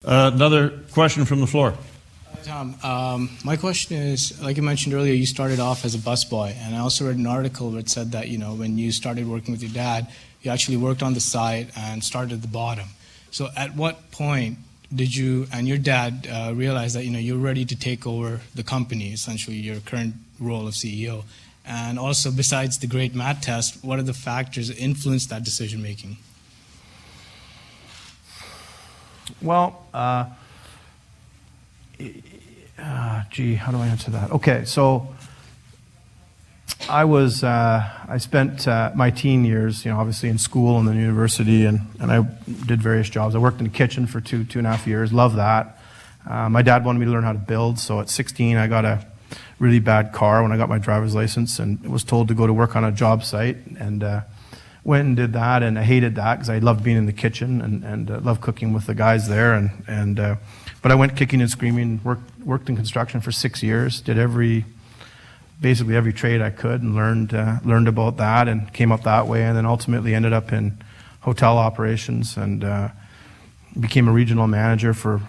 Another question from the floor. Tom, my question is, like you mentioned earlier, you started off as a busboy, and I also read an article where it said that, when you started working with your dad, you actually worked on the site and started at the bottom. So at what point did you and your dad realize that, you're ready to take over the company, essentially your current role of CEO? And also, besides the great math test, what are the factors that influence that decision-making? Well, how do I answer that? Okay, so I spent my teen years, obviously in school and then university, and I did various jobs. I worked in the kitchen for two and a half years. Loved that. My dad wanted me to learn how to build, so at 16 I got a really bad car when I got my driver's license, and was told to go to work on a job site, and went and did that, and I hated that because I loved being in the kitchen and loved cooking with the guys there, but I went kicking and screaming. Worked in construction for 6 years. Did basically every trade I could, and learned about that, and came up that way, and then ultimately ended up in hotel operations, and became a regional manager for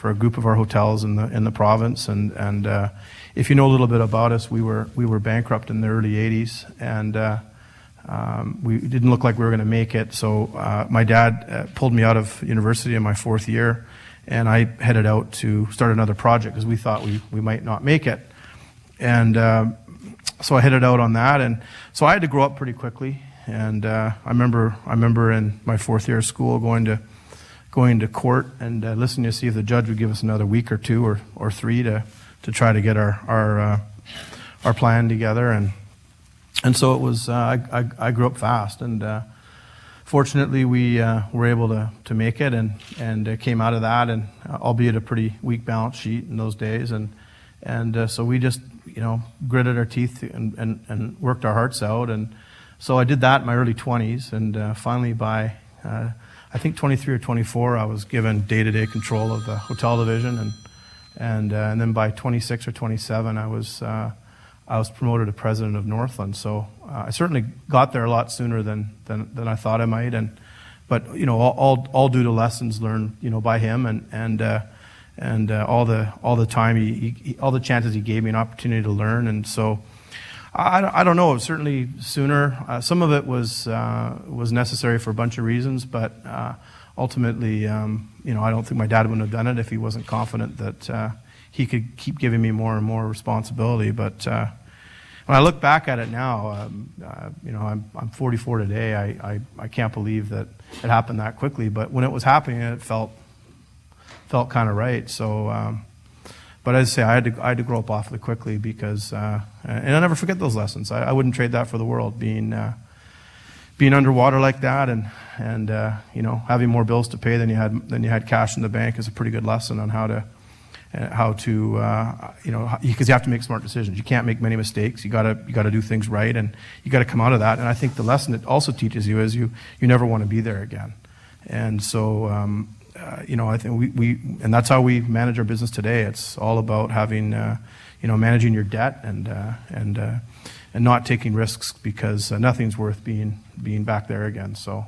a group of our hotels in the province. And if you know a little bit about us, we were bankrupt in the early 80s, and we didn't look like we were going to make it. So my dad pulled me out of university in my 4th year, and I headed out to start another project because we thought we might not make it. And so I headed out on that, and so I had to grow up pretty quickly. And I remember in my 4th year of school going to court and listening to see if the judge would give us another week or 2 or 3 to try to get our plan together. And so it was. I grew up fast, and fortunately we were able to make it, and came out of that, and albeit a pretty weak balance sheet in those days, and so we just gritted our teeth and worked our hearts out. And so I did that in my early 20s, and finally by I think 23 or 24 I was given day-to-day control of the hotel division, and then by 26 or 27 I was promoted to president of Northland. So I certainly got there a lot sooner than I thought I might, but all due to lessons learned by him, and all the time all the chances he gave me an opportunity to learn. And so I don't know, certainly sooner. Some of it was necessary for a bunch of reasons, but ultimately I don't think my dad would have done it if he wasn't confident that he could keep giving me more and more responsibility. But when I look back at it now, I'm 44 today. I can't believe that it happened that quickly. But when it was happening, it felt kind of right. So, but as I say, I had to grow up awfully quickly because, and I'll never forget those lessons. I wouldn't trade that for the world. Being underwater like that, and having more bills to pay than you had cash in the bank is a pretty good lesson on how to because you have to make smart decisions. You can't make many mistakes. You gotta do things right, and you gotta come out of that. And I think the lesson it also teaches you is you never want to be there again. And so I think we and that's how we manage our business today. It's all about having managing your debt and not taking risks, because nothing's worth being back there again. So